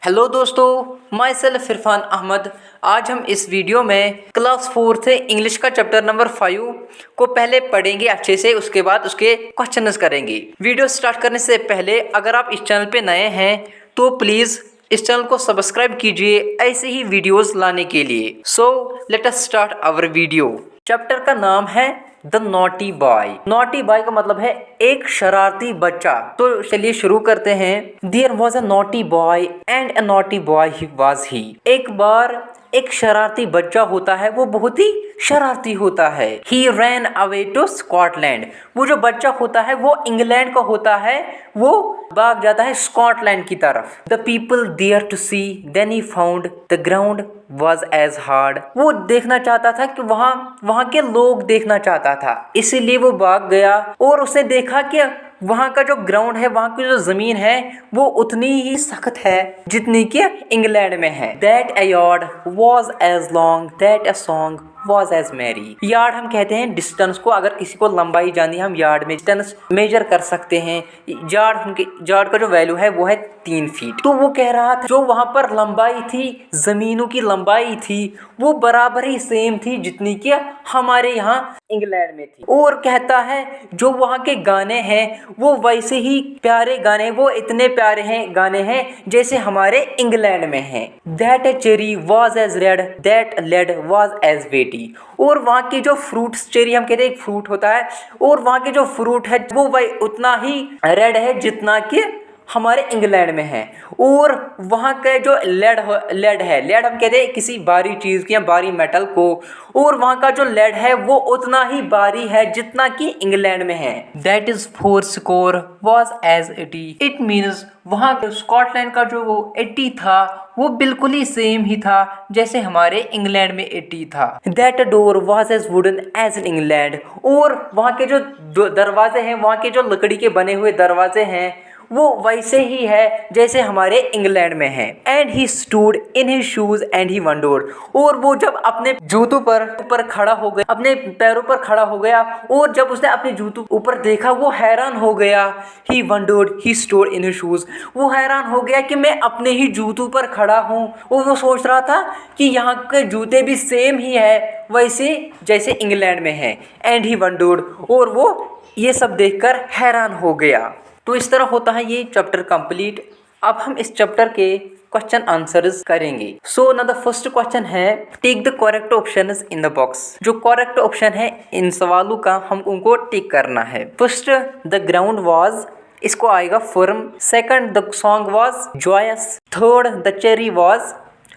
Hello दोस्तों, my self Irfan Ahmad. आज हम इस वीडियो में क्लास 4 से इंग्लिश का चैप्टर नंबर 5 को पहले पढ़ेंगे अच्छे से, उसके बाद उसके क्वेश्चंस करेंगे। वीडियो स्टार्ट करने से पहले अगर आप इस चैनल पे नए हैं तो प्लीज़ इस चैनल को सब्सक्राइब कीजिए ऐसे ही वीडियोस लाने के लिए। So let us start our video. Chapter का नाम है the naughty boy. Naughty boy का मतलब है एक शरारती बच्चा। तो चलिए शुरू करते हैं। There was a naughty boy and a naughty boy was he. एक बार एक शरारती बच्चा होता है, वो बहुत ही शरारती होता है। ही रैन अवे टू स्कॉटलैंड। वो जो बच्चा होता है वो इंग्लैंड का होता है, वो भाग जाता है स्कॉटलैंड की तरफ। The people there to see then he found the ground was as hard. वो देखना चाहता था कि वहाँ के लोग देखना चाहता था, इसीलिए वो भाग गया और उसने देखा कि वहाँ का जो ग्राउंड है, वहाँ की जो जमीन है वो उतनी ही सख्त है जितनी कि इंग्लैंड में है। That a yard was as long that a song was as merry. Yard हम कहते हैं डिस्टेंस को, अगर किसी को लंबाई जाननी है हम यार्ड में डिस्टेंस मेजर कर सकते हैं। यार्ड का जो वैल्यू है वो है 3 फीट। तो वो कह रहा था जो वहाँ पर लंबाई थी, जमीनों की लंबाई थी, वो बराबर ही सेम थी जितनी कि हमारे यहाँ इंग्लैंड में थी। और कहता है जो वहाँ के गाने हैं वो वैसे ही प्यारे गाने, वो इतने प्यारे हैं गाने हैं जैसे हमारे इंग्लैंड में हैं। That a cherry was as red that lead was as weighty. और वहाँ की जो फ्रूट्स, चेरी हम कहते हैं एक फ्रूट होता है, और वहाँ के जो फ्रूट है वो वही उतना ही रेड है जितना कि हमारे इंग्लैंड में है। और वहाँ का जो लेड हम कहते हैं किसी भारी चीज़ की या भारी मेटल को, और वहाँ का जो लेड है वो उतना ही भारी है जितना कि इंग्लैंड में है। That is 4 score was as 80। It means वहाँ स्कॉटलैंड का जो वो 80 था वो बिल्कुल ही सेम ही था जैसे हमारे इंग्लैंड में 80 था। That door was as wooden as in England. और वहाँ के जो दरवाजे हैं, वहाँ के जो लकड़ी के बने हुए दरवाजे हैं वो वैसे ही है जैसे हमारे इंग्लैंड में है। And he stood in his shoes and he wondered. और वो जब अपने जूतों पर खड़ा हो गया, अपने पैरों पर खड़ा हो गया, और जब उसने अपने जूतों ऊपर देखा वो हैरान हो गया। He wondered he stood in his shoes. वो हैरान हो गया कि मैं अपने ही जूतों पर खड़ा हूँ। और वो सोच रहा था कि यहाँ के जूते भी सेम ही है वैसे जैसे इंग्लैंड में है। एंड ही वंडर्ड, और वो ये सब देखकर हैरान हो गया। तो इस तरह होता है ये चैप्टर कंप्लीट। अब हम इस चैप्टर के क्वेश्चन आंसर्स करेंगे। सो ना द फर्स्ट क्वेश्चन है tick the correct options in the box. जो करेक्ट ऑप्शन है इन सवालों का हम उनको टिक करना है। फर्स्ट द ग्राउंड वाज, इसको आएगा firm. Second the song was joyous. Third the cherry was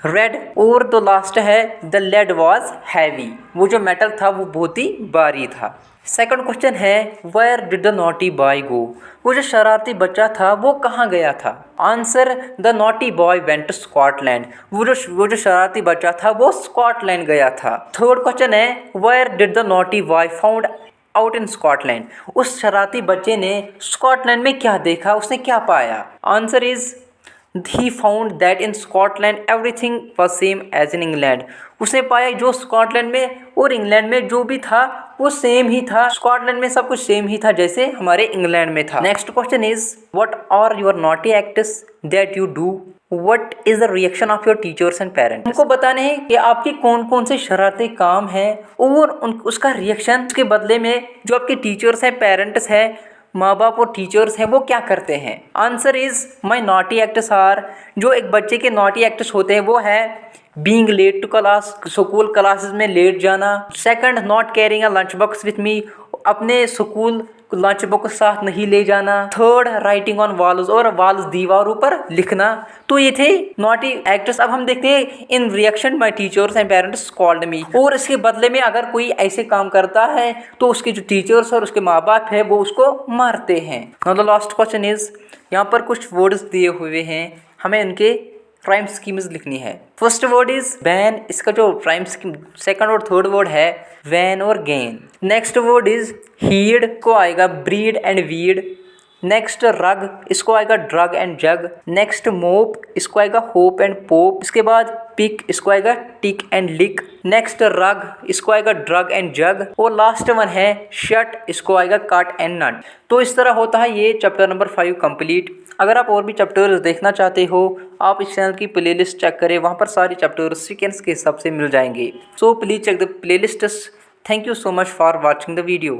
red. और द लास्ट है द लेड वाज हैवी। वो जो मेटल था वो बहुत ही भारी था। सेकंड क्वेश्चन है where did the naughty boy go. वो जो शरारती बच्चा था वो कहाँ गया था। Answer the naughty boy went to Scotland. वो जो शरारती बच्चा था वो स्कॉटलैंड गया था। थर्ड क्वेश्चन है where did the naughty boy found out in Scotland. उस शरारती बच्चे ने स्कॉटलैंड में क्या देखा, उसने क्या पाया। Answer is he found that in Scotland everything was same as in England। उसने पाया जो स्कॉटलैंड में और इंग्लैंड में जो भी था वो सेम ही था। स्कॉटलैंड में सब कुछ सेम ही था जैसे हमारे इंग्लैंड में था। Next question is what are your naughty acts that you do, what is the reaction of your teachers and parents. उनको बताने हैं कि आपके कौन कौन से शरारती काम हैं और उसका रिएक्शन, उसके बदले में जो आपके टीचर्स हैं, पेरेंट्स हैं, माँ बाप और टीचर्स हैं वो क्या करते हैं। Answer is my naughty acts are, जो एक बच्चे के नॉटी एक्ट्स होते हैं वो है being late to class, school classes में लेट जाना। Second not carrying a lunch box with me, अपने स्कूल लंच बॉक्स साथ नहीं ले जाना। थर्ड राइटिंग ऑन वॉल्स, और वॉल्स दीवारों पर लिखना। तो ये थे नॉटी एक्ट्स। अब हम देखते हैं in reaction my teachers and parents called me. और इसके बदले में अगर कोई ऐसे काम करता है तो उसके जो टीचर्स और उसके माँ बाप है वो उसको मारते हैं। Now the last question is, यहाँ पर कुछ वर्ड्स दिए हुए हैं, हमें इनके राइम स्कीम्स लिखनी है। फर्स्ट वर्ड इज वैन, इसका जो राइम स्कीम सेकंड और थर्ड वर्ड है वैन और gain. Next word is heed, को आएगा ब्रीड एंड वीड। नेक्स्ट रग, इसको आएगा ड्रग एंड जग। नेक्स्ट मोप, इसको आएगा होप एंड पोप। इसके बाद पिक, इसको आएगा टिक एंड लिक। नेक्स्ट रग, इसको आएगा ड्रग एंड जग। और लास्ट वन है शट, इसको आएगा काट एंड नट। तो इस तरह होता है ये चैप्टर नंबर 5 कंप्लीट। अगर आप और भी चैप्टर्स देखना चाहते हो, आप इस चैनल की प्लेलिस्ट चेक करें, वहाँ पर सारे चैप्टर्स सीक्वेंस के हिसाब से मिल जाएंगे। So please check the playlists. Thank you so much for watching the video.